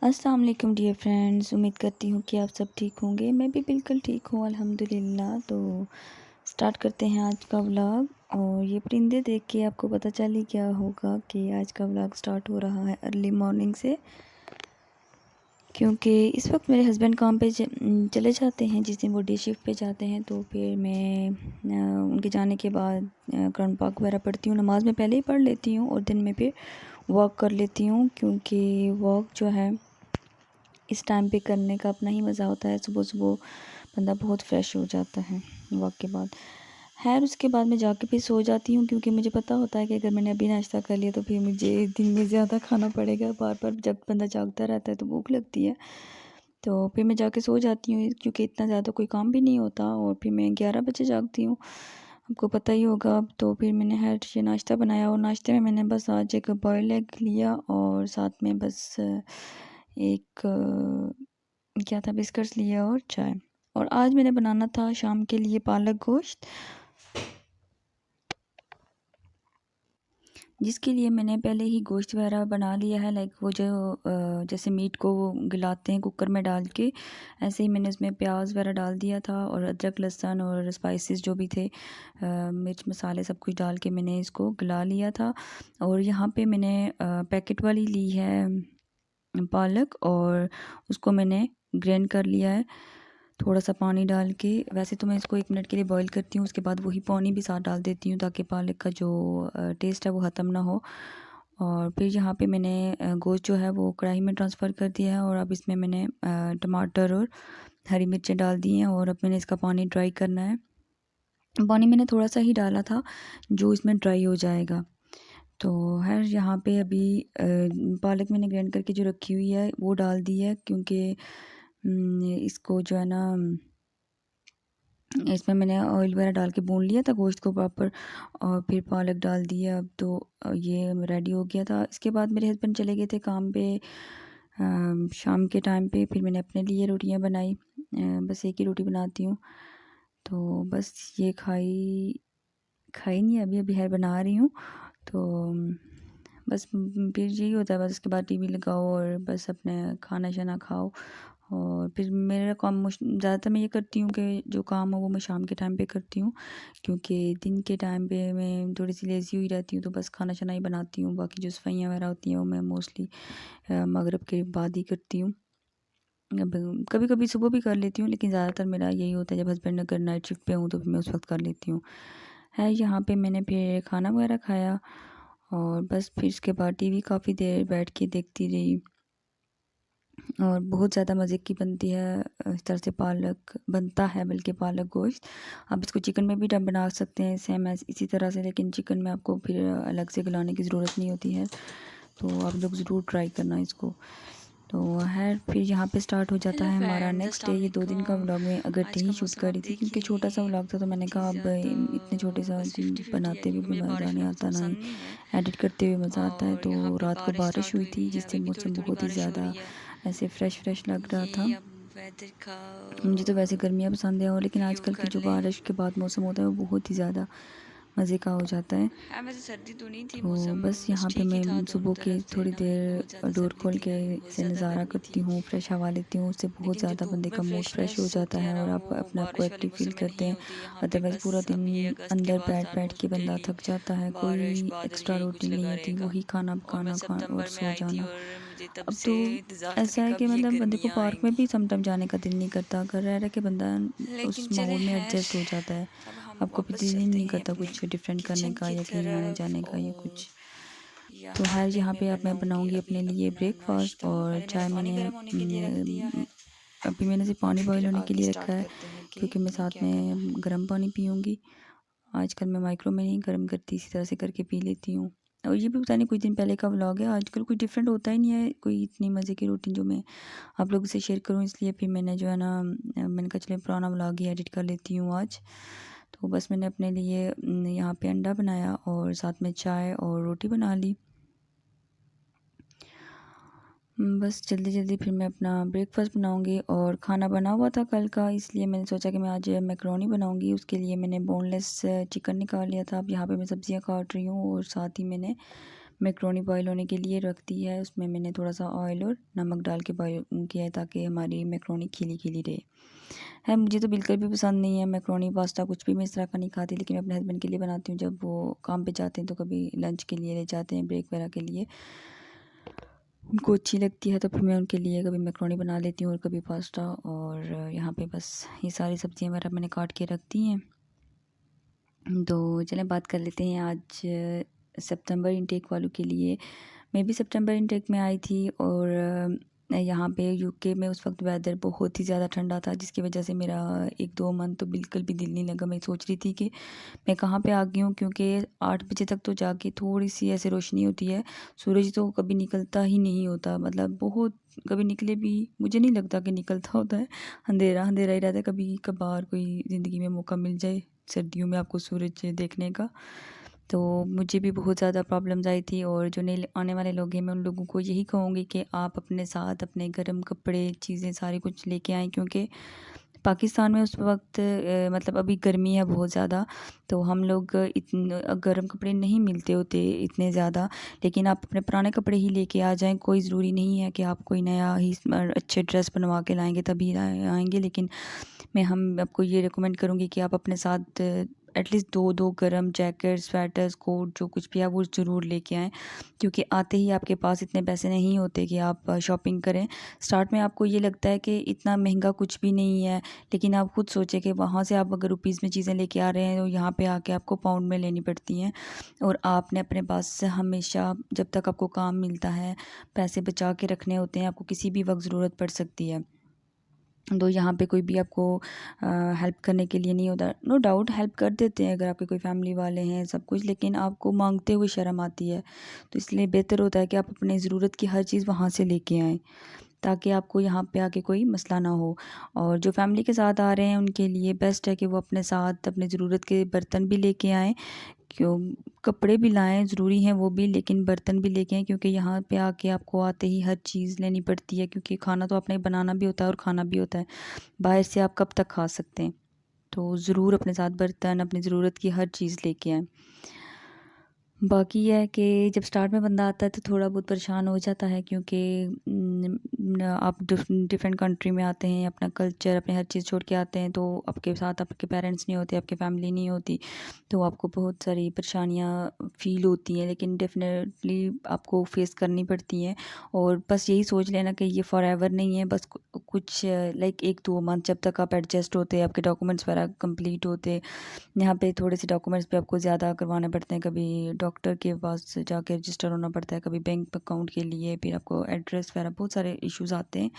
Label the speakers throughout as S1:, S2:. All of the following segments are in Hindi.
S1: अस्सलाम वालेकुम डियर फ्रेंड्स, उम्मीद करती हूँ कि आप सब ठीक होंगे। मैं भी बिल्कुल ठीक हूँ अल्हम्दुलिल्लाह। तो स्टार्ट करते हैं आज का व्लॉग। और ये परिंदे देख के आपको पता चल ही गया होगा कि आज का व्लॉग स्टार्ट हो रहा है अर्ली मॉर्निंग से, क्योंकि इस वक्त मेरे हस्बैंड काम पे चले जाते हैं। जिस दिन वो डे शिफ्ट पे जाते हैं तो फिर मैं उनके जाने के बाद कुरान पाक वगैरह पढ़ती हूँ। नमाज में पहले ही पढ़ लेती हूँ और दिन में फिर वॉक कर लेती हूँ, क्योंकि वॉक जो है इस टाइम पे करने का अपना ही मज़ा होता है। सुबह सुबह बंदा बहुत फ्रेश हो जाता है वॉक के बाद। खैर उसके बाद मैं जाके फिर सो जाती हूँ, क्योंकि मुझे पता होता है कि अगर मैंने अभी नाश्ता कर लिया तो फिर मुझे दिन में ज़्यादा खाना पड़ेगा। बार बार जब बंदा जागता रहता है तो भूख लगती है। तो फिर मैं जाके सो जाती हूँ, क्योंकि इतना ज़्यादा कोई काम भी नहीं होता। और फिर मैं 11 बजे जागती हूँ, आपको पता ही होगा। अब तो फिर मैंने ये नाश्ता बनाया और नाश्ते में मैंने बस आज एक बॉयल एग लिया और साथ में बस एक क्या था, बिस्किट्स लिया और चाय। और आज मैंने बनाना था शाम के लिए पालक गोश्त, जिसके लिए मैंने पहले ही गोश्त वगैरह बना लिया है। लाइक वो जो जैसे मीट को वो गलाते हैं कुकर में डाल के, ऐसे ही मैंने उसमें प्याज वगैरह डाल दिया था और अदरक लहसुन और स्पाइसेस जो भी थे, मिर्च मसाले सब कुछ डाल के मैंने इसको गला लिया था। और यहाँ पे मैंने पैकेट वाली ली है पालक और उसको मैंने ग्राइंड कर लिया है थोड़ा सा पानी डाल के। वैसे तो मैं इसको 1 मिनट के लिए बॉईल करती हूँ, उसके बाद वही पानी भी साथ डाल देती हूँ ताकि पालक का जो टेस्ट है वो ख़त्म ना हो। और फिर यहाँ पे मैंने गोश्त जो है वो कढ़ाई में ट्रांसफ़र कर दिया है और अब इसमें मैंने टमाटर और हरी मिर्चें डाल दी हैं और अब मैंने इसका पानी ड्राई करना है। पानी मैंने थोड़ा सा ही डाला था जो इसमें ड्राई हो जाएगा। तो खैर यहाँ पे अभी पालक मैंने ग्राइंड करके जो रखी हुई है वो डाल दी है, क्योंकि इसको जो है ना इसमें मैंने ऑयल वगैरह डाल के भून लिया था गोश्त को प्रॉपर और फिर पालक डाल दिया। अब तो ये रेडी हो गया था। इसके बाद मेरे हस्बैंड चले गए थे काम पे शाम के टाइम पे। फिर मैंने अपने लिए रोटियां बनाई, बस एक ही रोटी बनाती हूँ। तो बस ये खाई खाई नहीं, अभी अभी है बना रही हूँ। तो बस फिर यही होता है, बस उसके बाद टीवी लगाओ और बस अपने खाना शाना खाओ। और फिर मेरा काम ज़्यादातर मैं ये करती हूँ कि जो काम हो वो मैं शाम के टाइम पे करती हूँ, क्योंकि दिन के टाइम पे मैं थोड़ी सी लेज़ी हुई रहती हूँ। तो बस खाना शाना ही बनाती हूँ, बाकी जो सफाइयाँ वगैरह होती हैं वो मैं मोस्टली मगरिब के बाद ही करती हूँ। अब कभी कभी सुबह भी कर लेती हूँ, लेकिन ज़्यादातर मेरा यही होता है जब हस्बैंड अगर नाइट शिफ्ट पे हूँ तो फिर मैं उस वक्त कर लेती हूँ। है यहाँ पे मैंने फिर खाना वगैरह खाया और बस फिर उसके बाद टीवी काफ़ी देर बैठ के देखती रही। और बहुत ज़्यादा मज़े की बनती है इस तरह से पालक बनता है, बल्कि पालक गोश्त आप इसको चिकन में भी बना सकते हैं सेम इसी तरह से, लेकिन चिकन में आपको फिर अलग से गलाने की ज़रूरत नहीं होती है। तो आप लोग ज़रूर ट्राई करना इसको। तो है फिर यहाँ पे स्टार्ट हो जाता
S2: हेलो
S1: है हमारा
S2: फ्रेंड्स,
S1: नेक्स्ट डे।
S2: अस्सलाम
S1: ये 2 दिन का
S2: वालेकुम।
S1: व्लॉग मैं अगर
S2: आज
S1: नहीं
S2: का
S1: शूट
S2: मौसम
S1: कर
S2: आप
S1: रही थी,
S2: देख ही
S1: क्योंकि
S2: रही
S1: छोटा सा
S2: हैं।
S1: व्लॉग था, तो मैंने
S2: बहुत ही
S1: कहा अब
S2: ज़्यादा
S1: इतने छोटे सा
S2: फिफ्टी फिफ्टी है,
S1: बनाते हुए
S2: क्योंकि
S1: भी
S2: मुझे
S1: मज़ा
S2: बारिश
S1: नहीं
S2: वाला तो
S1: आता, ना ही
S2: पसंद नहीं है।
S1: एडिट करते हुए मज़ा आता है।
S2: और
S1: तो
S2: यहाँ पे
S1: रात को
S2: बारिश
S1: बारिश
S2: स्टार्ट
S1: हुई
S2: हुई
S1: थी
S2: हुई है,
S1: जिससे
S2: अभी भी थोड़ी
S1: मौसम
S2: थोड़ी
S1: बहुत ही
S2: बारिश हो
S1: ज़्यादा
S2: रही है।
S1: ऐसे फ्रेश फ्रेश लग रहा था।
S2: ये अब वेदर का
S1: मुझे तो वैसे गर्मियाँ पसंद है, और लेकिन
S2: व्यू
S1: आजकल की
S2: कर
S1: जो
S2: लें।
S1: बारिश के बाद मौसम होता है वो बहुत ही ज़्यादा मज़े का हो जाता है।
S2: हाँ, वैसे सर्दी तो नहीं थी,
S1: तो
S2: मौसम
S1: बस
S2: बस
S1: यहाँ पे
S2: ठीक ही था
S1: मैं
S2: दोनों
S1: सुबह के
S2: तरफ से,
S1: थोड़ी
S2: ना ही बहुत
S1: देर
S2: ज़्यादा
S1: डोर
S2: सर्दी
S1: खोल
S2: थी
S1: के
S2: ना ही बहुत
S1: से
S2: ज़्यादा
S1: नज़ारा
S2: गर्मी
S1: करती
S2: थी।
S1: हूँ, फ्रेश हवा लेती हूँ। उससे बहुत
S2: लेकिन जो
S1: ज़्यादा
S2: धूप
S1: बंदे
S2: में
S1: का मूड फ्रेश हो
S2: फ्रेशनेस
S1: जाता
S2: होती है
S1: है और
S2: ना,
S1: आप
S2: वो
S1: अपने आप को
S2: बारिश वाले
S1: एक्टिव फील
S2: मौसम में
S1: करते
S2: नहीं
S1: हैं।
S2: होती। यहाँ पे
S1: अदरवाइज़ पूरा
S2: बस
S1: दिन
S2: अभी अगस्त के
S1: अंदर
S2: बाद
S1: बैठ
S2: स्टार्ट
S1: बैठ के
S2: मोस्ट
S1: बंदा
S2: डेली
S1: थक जाता है, कोई
S2: बारिश बादल
S1: एक्स्ट्रा
S2: यही कुछ
S1: रूटीन नहीं
S2: लगा
S1: होती,
S2: रहेगा।
S1: वही खाना
S2: और मैं
S1: खाना खा और
S2: सितंबर में
S1: सो
S2: आई थी
S1: जाना।
S2: और मुझे तब
S1: अब
S2: से
S1: तो
S2: इंतज़ार था
S1: ऐसा
S2: कि
S1: है कि
S2: कब ये
S1: मतलब बंदे को
S2: गर्मियाँ
S1: पार्क में
S2: आएंगी।
S1: भी समटाइम जाने का दिल नहीं करता, घर रह रह के बंदा
S2: लेकिन
S1: उस
S2: चले
S1: माहौल में
S2: खैर,
S1: एडजस्ट हो जाता है।
S2: अब हम
S1: आपको भी
S2: वापस
S1: दिल ही
S2: चलते
S1: नहीं
S2: हैं
S1: करता
S2: अपने
S1: कुछ डिफरेंट करने
S2: किचन
S1: का
S2: की
S1: या कहीं आने
S2: तरफ।
S1: जाने का या
S2: और
S1: कुछ। तो
S2: यहाँ
S1: खैर
S2: पे
S1: यहाँ
S2: मैं
S1: पे अब मैं
S2: बनाऊंगी
S1: बनाऊंगी
S2: अभी
S1: अपने लिए
S2: अपना
S1: ब्रेकफास्ट
S2: नाश्ता।
S1: और
S2: मैंने मेरा
S1: चाय
S2: पानी
S1: मैंने
S2: गर्म होने के लिए रख दिया है।
S1: अभी मैंने सिर्फ पानी
S2: फिर
S1: बॉईल होने के
S2: आगे
S1: लिए रखा
S2: स्टार्ट
S1: है,
S2: करते हैं कि
S1: क्योंकि मैं साथ
S2: क्या करना है।
S1: में गर्म पानी पीऊँगी। आजकल मैं माइक्रो में नहीं गर्म करती, इसी तरह से करके पी लेती हूँ। और ये भी पता नहीं कुछ दिन पहले का व्लॉग है, आजकल कुछ डिफरेंट होता ही नहीं है कोई इतनी मज़े की रूटीन जो मैं आप लोगों से शेयर करूँ। इसलिए फिर मैंने जो है ना मैंने कहा चलो पुराना व्लॉग ही एडिट कर लेती हूँ आज। तो बस मैंने अपने लिए यहाँ पे अंडा बनाया और साथ में चाय और रोटी बना ली। बस जल्दी जल्दी फिर मैं अपना ब्रेकफास्ट बनाऊंगी। और खाना बना हुआ था कल का, इसलिए मैंने सोचा कि मैं आज मैकरोनी बनाऊंगी। उसके लिए मैंने बोनलेस चिकन निकाल लिया था। अब यहाँ पे मैं सब्जियां काट रही हूँ और साथ ही मैंने मैक्रोनी बॉईल होने के लिए रख दी है। उसमें मैंने थोड़ा सा ऑयल और नमक डाल के बॉईल किया है ताकि हमारी मैक्रोनी खिली खिली रहे। है मुझे तो बिल्कुल भी पसंद नहीं है मैक्रोनी पास्ता, कुछ भी मैं इस तरह का नहीं खाती, लेकिन मैं अपने हस्बैंड के लिए बनाती हूँ जब वो काम पे जाते हैं तो कभी लंच के लिए ले जाते हैं, ब्रेक वगैरह के लिए उनको अच्छी लगती है तो फिर मैं उनके लिए कभी मैक्रोनी बना लेती हूँ और कभी पास्ता। और यहाँ पे बस ये सारी सब्ज़ियाँ वगैरह मैंने काट के रख दी हैं। तो चलें बात कर लेते हैं आज सितंबर इनटेक वालों के लिए। मैं भी सितंबर इनटेक में आई थी और यहाँ पे यूके में उस वक्त वेदर बहुत ही ज़्यादा ठंडा था, जिसकी वजह से मेरा 1-2 मंथ तो बिल्कुल भी दिल नहीं लगा। मैं सोच रही थी कि मैं कहाँ पे आ गई हूँ, क्योंकि 8 बजे तक तो जाके थोड़ी सी ऐसे रोशनी होती है, सूरज तो कभी निकलता ही नहीं होता, मतलब बहुत कभी निकले भी मुझे नहीं लगता कि निकलता होता है, अंधेरा अंधेरा ही रहता है। कभी कभार कोई ज़िंदगी में मौका मिल जाए सर्दियों में आपको सूरज देखने का, तो मुझे भी बहुत ज़्यादा प्रॉब्लम्स आई थी। और जो नए आने वाले लोग हैं मैं उन लोगों को यही कहूँगी कि आप अपने साथ अपने गर्म कपड़े चीज़ें सारी कुछ लेके आएँ, क्योंकि पाकिस्तान में उस वक्त मतलब अभी गर्मी है बहुत ज़्यादा, तो हम लोग इतने गर्म कपड़े नहीं मिलते होते इतने ज़्यादा, लेकिन आप अपने पुराने कपड़े ही लेके आ जाएं। कोई ज़रूरी नहीं है कि आप कोई नया ही अच्छे ड्रेस बनवा के लाएंगे तभी आएंगे, लेकिन मैं हम आपको ये रिकमेंड करूँगी कि आप अपने साथ एटलीस्ट 2-2 गरम जैकेट, स्वेटर्स, कोट जो कुछ भी है वो ज़रूर लेके आएँ, क्योंकि आते ही आपके पास इतने पैसे नहीं होते कि आप शॉपिंग करें। स्टार्ट में आपको ये लगता है कि इतना महंगा कुछ भी नहीं है, लेकिन आप खुद सोचें कि वहाँ से आप अगर रुपीज़ में चीज़ें लेके आ रहे हैं तो यहाँ पे आके आपको पाउंड में लेनी पड़ती हैं। और आपने अपने पास से हमेशा जब तक आपको काम मिलता है पैसे बचा के रखने होते हैं, आपको किसी भी वक्त ज़रूरत पड़ सकती है। तो यहाँ पे कोई भी आपको हेल्प करने के लिए नहीं होता। नो डाउट हेल्प कर देते हैं अगर आपके कोई फैमिली वाले हैं सब कुछ, लेकिन आपको मांगते हुए शर्म आती है। तो इसलिए बेहतर होता है कि आप अपने ज़रूरत की हर चीज़ वहाँ से लेके आएँ, ताकि आपको यहाँ पे आके कोई मसला ना हो। और जो फैमिली के साथ आ रहे हैं उनके लिए बेस्ट है कि वो अपने साथ अपने ज़रूरत के बर्तन भी लेके आएँ, क्यों कपड़े भी लाएँ ज़रूरी हैं वो भी, लेकिन बर्तन भी लेके आएँ, क्योंकि यहाँ पे आके आपको आते ही हर चीज़ लेनी पड़ती है, क्योंकि खाना तो आपने बनाना भी होता है और खाना भी होता है। बाहर से आप कब तक खा सकते हैं? तो ज़रूर अपने साथ बर्तन, अपनी ज़रूरत की हर चीज़ लेके आएँ। बाकी ये है कि जब स्टार्ट में बंदा आता है तो थोड़ा बहुत परेशान हो जाता है, क्योंकि आप डिफरेंट कंट्री में आते हैं, अपना कल्चर अपनी हर चीज़ छोड़ के आते हैं, तो आपके साथ आपके पेरेंट्स नहीं होते, आपकी फैमिली नहीं होती, तो आपको बहुत सारी परेशानियाँ फ़ील होती हैं, लेकिन डेफिनेटली आपको फेस करनी पड़ती हैं। और बस यही सोच लेना कि ये फॉरएवर नहीं है, बस कुछ लाइक 1-2 मंथ जब तक आप एडजस्ट होते, आपके डॉक्यूमेंट्स वगैरह कंप्लीट होते। यहाँ पे थोड़े से डॉक्यूमेंट्स पे आपको ज़्यादा करवाने पड़ते हैं, कभी डॉक्टर के पास जाके रजिस्टर होना पड़ता है, कभी बैंक अकाउंट के लिए, फिर आपको एड्रेस वगैरह बहुत सारे इश्यूज आते हैं,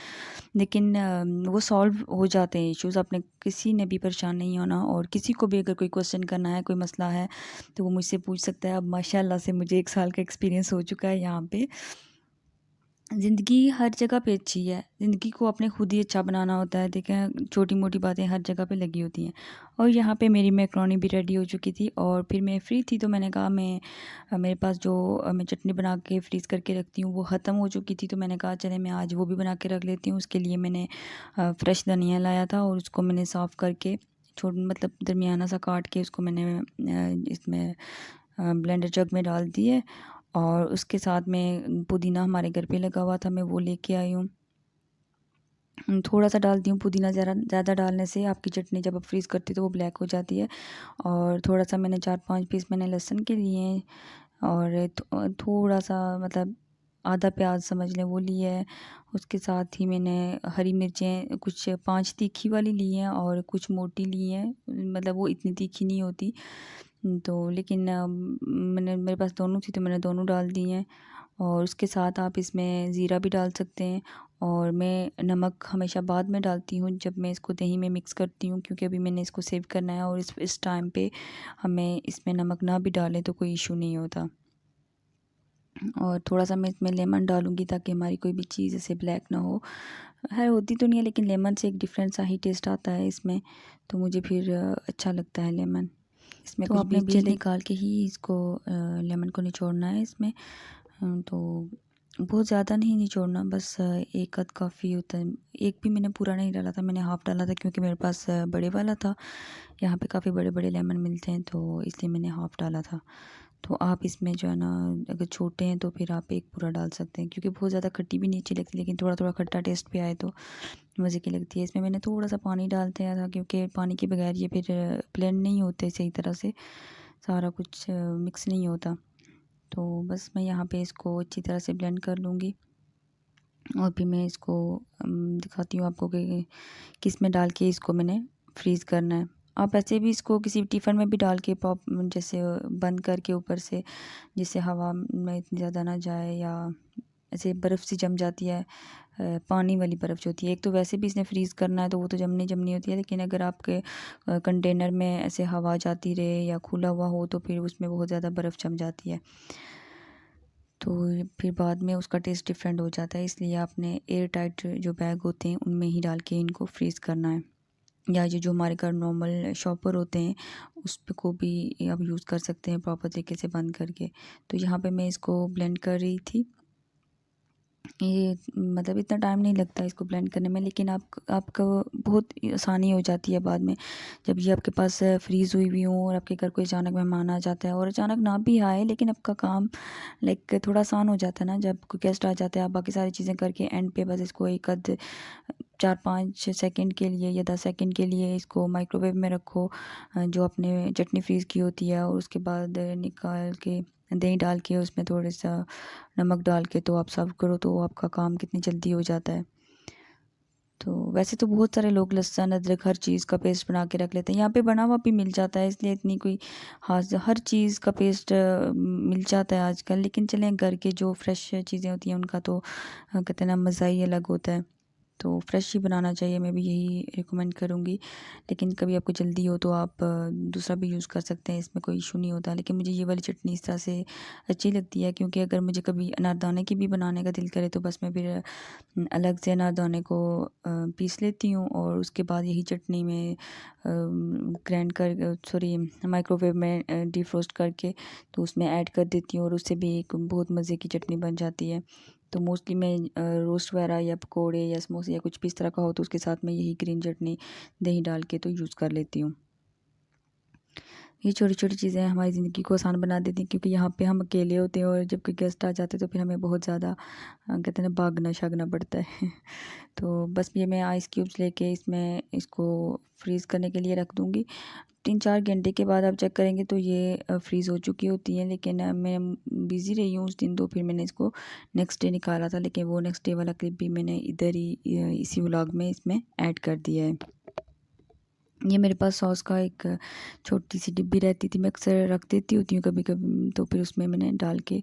S1: लेकिन वो सॉल्व हो जाते हैं इश्यूज। आपने किसी ने भी परेशान नहीं होना, और किसी को भी अगर कोई क्वेश्चन करना है, कोई मसला है, तो वो मुझसे पूछ सकता है। अब माशाल्लाह से मुझे 1 साल का एक्सपीरियंस हो चुका है यहाँ पे। ज़िंदगी हर जगह पे अच्छी है, ज़िंदगी को आपने खुद ही अच्छा बनाना होता है। देखें छोटी मोटी बातें हर जगह पे लगी होती हैं। और यहाँ पे मेरी मैक्रोनी भी रेडी हो चुकी थी, और फिर मैं फ्री थी तो मैंने कहा मेरे पास जो मैं चटनी बना के फ्रीज़ करके रखती हूँ वो ख़त्म हो चुकी थी, तो मैंने कहा चले मैं आज वो भी बना के रख लेती हूँ। उसके लिए मैंने फ्रेश धनिया लाया था और उसको मैंने साफ़ करके छोट मतलब दरमियाना सा काट के उसको मैंने इसमें ब्लेंडर जग में डाल दिए। और उसके साथ में पुदीना हमारे घर पे लगा हुआ था, मैं वो लेके आई हूँ। थोड़ा सा डालती हूँ पुदीना, ज़्यादा डालने से आपकी चटनी जब आप फ्रीज़ करती हो तो वो ब्लैक हो जाती है। और थोड़ा सा मैंने 4-5 पीस मैंने लहसुन के लिए हैं, और थोड़ा सा मतलब आधा प्याज समझ लें वो लिया है। उसके साथ ही मैंने हरी मिर्चें कुछ 5 तीखी वाली ली हैं और कुछ मोटी ली हैं, मतलब वो इतनी तीखी नहीं होती, तो लेकिन मेरे पास दोनों थी तो मैंने दोनों डाल दी हैं। और उसके साथ आप इसमें ज़ीरा भी डाल सकते हैं, और मैं नमक हमेशा बाद में डालती हूँ जब मैं इसको दही में मिक्स करती हूँ, क्योंकि अभी मैंने इसको सेव करना है, और इस टाइम पे हमें इसमें नमक ना भी डालें तो कोई इशू नहीं होता। और थोड़ा सा मैं इसमें लेमन डालूँगी ताकि हमारी कोई भी चीज़ ऐसे ब्लैक ना हो। है होती तो नहीं है, लेकिन लेमन से एक डिफरेंट सा ही टेस्ट आता है इसमें, तो मुझे फिर अच्छा लगता है लेमन। इसमें तो कुछ आपने बीज निकाल के ही इसको लेमन को निचोड़ना है इसमें। तो बहुत ज़्यादा नहीं निचोड़ना, बस एक आध काफ़ी होता है। एक भी मैंने पूरा नहीं डाला था, मैंने हाफ़ डाला था, क्योंकि मेरे पास बड़े वाला था। यहाँ पे काफ़ी बड़े बड़े लेमन मिलते हैं, तो इसलिए मैंने हाफ़ डाला था। तो आप इसमें जो है ना, अगर छोटे हैं तो फिर आप एक पूरा डाल सकते हैं, क्योंकि बहुत ज़्यादा खट्टी भी नहीं अच्छी लगती, लेकिन थोड़ा थोड़ा खट्टा टेस्ट भी आए तो मज़े की लगती है। इसमें मैंने थोड़ा सा पानी डाल दिया था, क्योंकि पानी के बगैर ये फिर ब्लेंड नहीं होते सही तरह से, सारा कुछ मिक्स नहीं होता। तो बस मैं यहाँ पे इसको अच्छी तरह से ब्लेंड कर लूँगी, और फिर मैं इसको दिखाती हूँ आपको कि किस में डाल के इसको मैंने फ्रीज़ करना है। आप ऐसे भी इसको किसी टिफ़िन में भी डाल के पॉप जैसे बंद करके ऊपर से, जिससे हवा में इतनी ज़्यादा ना जाए, या ऐसे बर्फ़ सी जम जाती है, पानी वाली बर्फ़ जो होती है। एक तो वैसे भी इसने फ्रीज़ करना है तो वो तो जमनी जमनी होती है, लेकिन अगर आपके कंटेनर में ऐसे हवा जाती रहे या खुला हुआ हो तो फिर उसमें बहुत ज़्यादा बर्फ़ जम जाती है, तो फिर बाद में उसका टेस्ट डिफरेंट हो जाता है। इसलिए आपने एयर टाइट जो बैग होते हैं उनमें ही डाल के इनको फ्रीज़ करना है, या जो हमारे घर नॉर्मल शॉपर होते हैं उस पे को भी आप यूज़ कर सकते हैं प्रॉपर तरीके से बंद करके। तो यहाँ पे मैं इसको ब्लेंड कर रही थी। ये मतलब इतना टाइम नहीं लगता इसको ब्लेंड करने में, लेकिन आपको बहुत आसानी हो जाती है बाद में, जब ये आपके पास फ्रीज़ हुई हुई हो और आपके घर कोई अचानक मेहमान आ जाता है, और अचानक ना भी आए लेकिन आपका काम लाइक थोड़ा आसान हो जाता है ना, जब कोई गेस्ट आ जाता है आप बाकी सारी चीज़ें करके एंड पे बस इसको एक आध 4-5 सेकंड के लिए या 10 सेकंड के लिए इसको माइक्रोवेव में रखो, जो आपने चटनी फ्रीज़ की होती है, और उसके बाद निकाल के दही डाल के उसमें थोड़ा सा नमक डाल के तो आप सर्व करो, तो आपका काम कितनी जल्दी हो जाता है। तो वैसे तो बहुत सारे लोग लहसुन अदरक हर चीज़ का पेस्ट बना के रख लेते हैं, यहाँ पे बना हुआ भी मिल जाता है, इसलिए इतनी कोई खास हर चीज़ का पेस्ट मिल जाता है आजकल। लेकिन चलें, घर के जो फ्रेश चीज़ें होती हैं उनका तो कहते हैं ना, मज़ा ही अलग होता है, तो फ्रेश ही बनाना चाहिए, मैं भी यही रिकमेंड करूँगी। लेकिन कभी आपको जल्दी हो तो आप दूसरा भी यूज़ कर सकते हैं, इसमें कोई इशू नहीं होता। लेकिन मुझे ये वाली चटनी इस तरह से अच्छी लगती है, क्योंकि अगर मुझे कभी अनारदाने की भी बनाने का दिल करे तो बस मैं फिर अलग से अनारदाने को पीस लेती हूँ, और उसके बाद यही चटनी में ग्राइंड कर सॉरी माइक्रोवेव में डिफ्रोस्ट करके तो उसमें ऐड कर देती हूँ, और उससे भी एक बहुत मज़े की चटनी बन जाती है। तो मोस्टली मैं रोस्ट वगैरह या पकोड़े या समोसे या कुछ भी इस तरह का हो तो उसके साथ मैं यही ग्रीन चटनी दही डाल के तो यूज़ कर लेती हूँ। ये छोटी छोटी चीज़ें हमारी ज़िंदगी को आसान बना देती हैं, क्योंकि यहाँ पे हम अकेले होते हैं, और जब कोई गेस्ट आ जाते हैं तो फिर हमें बहुत ज़्यादा कहते हैं ना, भागना शागना पड़ता है। तो बस ये मैं आइस क्यूब्स लेके इसमें इसको फ्रीज़ करने के लिए रख दूँगी। 3-4 घंटे के बाद आप चेक करेंगे तो ये फ्रीज़ हो चुकी होती हैं, लेकिन मैं बिज़ी रही हूँ उस दिन, तो फिर मैंने इसको नेक्स्ट डे निकाला था, लेकिन वो नेक्स्ट डे वाला क्लिप भी मैंने इधर ही इसी व्लॉग में इसमें ऐड कर दिया है। ये मेरे पास सॉस का एक छोटी सी डिब्बी रहती थी, मैं अक्सर रख देती होती हूँ कभी कभी, तो फिर उसमें मैंने डाल के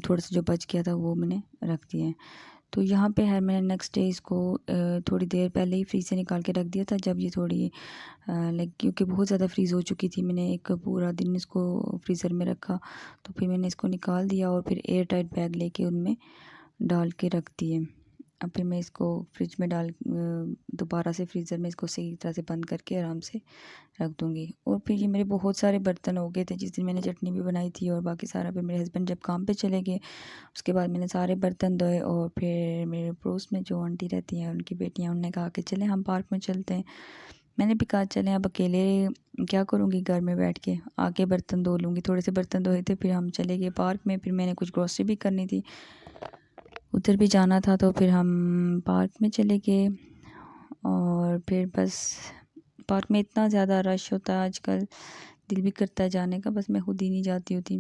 S1: थोड़ा सा जो बच गया था वो मैंने रख दिया है। तो यहाँ पे है, मैंने नेक्स्ट डे इसको थोड़ी देर पहले ही फ्रीज से निकाल के रख दिया था, जब ये थोड़ी लाइक क्योंकि बहुत ज़्यादा फ्रीज़ हो चुकी थी, मैंने एक पूरा दिन इसको फ्रीज़र में रखा, तो फिर मैंने इसको निकाल दिया और फिर एयर टाइट बैग लेके उनमें डाल के रख दिए। अब फिर मैं इसको फ्रिज में डाल दोबारा से फ्रीज़र में इसको सही तरह से बंद करके आराम से रख दूँगी। और फिर ये मेरे बहुत सारे बर्तन हो गए थे, जिस दिन मैंने चटनी भी बनाई थी और बाकी सारा, फिर मेरे हस्बैंड जब काम पे चले गए उसके बाद मैंने सारे बर्तन धोए, और फिर मेरे पड़ोस में जो आंटी रहती हैं उनकी बेटियां, उनने कहा कि चलें हम पार्क में चलते हैं। मैंने भी कहा चलें, अब अकेले क्या करूँगी घर में बैठ के, आके बर्तन धो लूँगी। थोड़े से बर्तन धोए थे, फिर हम चले गए पार्क में, फिर मैंने कुछ ग्रॉसरी भी करनी थी, उधर भी जाना था, तो फिर हम पार्क में चले गए। और फिर बस पार्क में इतना ज़्यादा रश होता है आजकल, दिल भी करता है जाने का, बस मैं खुद ही नहीं जाती होती।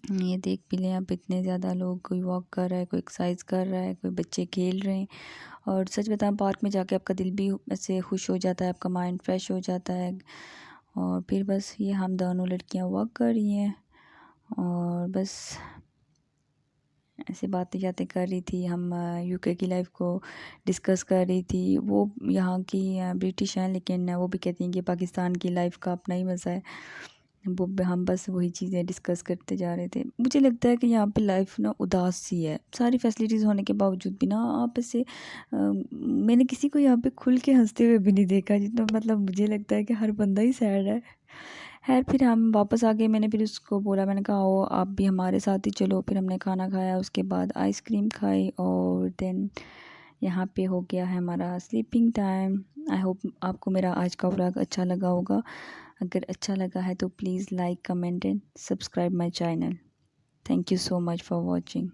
S1: ये देख भी लें आप, इतने ज़्यादा लोग, कोई वॉक कर रहा है, कोई एक्सरसाइज कर रहा है, कोई बच्चे खेल रहे हैं। और सच बताऊं, पार्क में जाके आपका दिल भी ऐसे खुश हो जाता है, आपका माइंड फ्रेश हो जाता है। और फिर बस ये हम दोनों लड़कियां वॉक कर रही हैं, और बस ऐसे बातें बातें कर रही थी। हम यूके की लाइफ को डिस्कस कर रही थी। वो यहाँ की ब्रिटिश हैं, लेकिन वो भी कहती हैं कि पाकिस्तान की लाइफ का अपना ही मज़ा है। वो हम बस वही चीज़ें डिस्कस करते जा रहे थे। मुझे लगता है कि यहाँ पे लाइफ ना उदास सी है, सारी फैसिलिटीज़ होने के बावजूद भी ना, आप ऐसे मैंने किसी को यहाँ पे खुल के हंसते हुए भी नहीं देखा, जितना मतलब मुझे लगता है कि हर बंदा ही सैड है। खैर फिर हम वापस आ गए, मैंने फिर उसको बोला, मैंने कहा आओ आप भी हमारे साथ ही चलो। फिर हमने खाना खाया, उसके बाद आइसक्रीम खाई, और देन यहाँ पे हो गया है हमारा स्लीपिंग टाइम। आई होप आपको मेरा आज का व्लॉग अच्छा लगा होगा। अगर अच्छा लगा है तो please like, comment and subscribe my channel. Thank you so much for watching.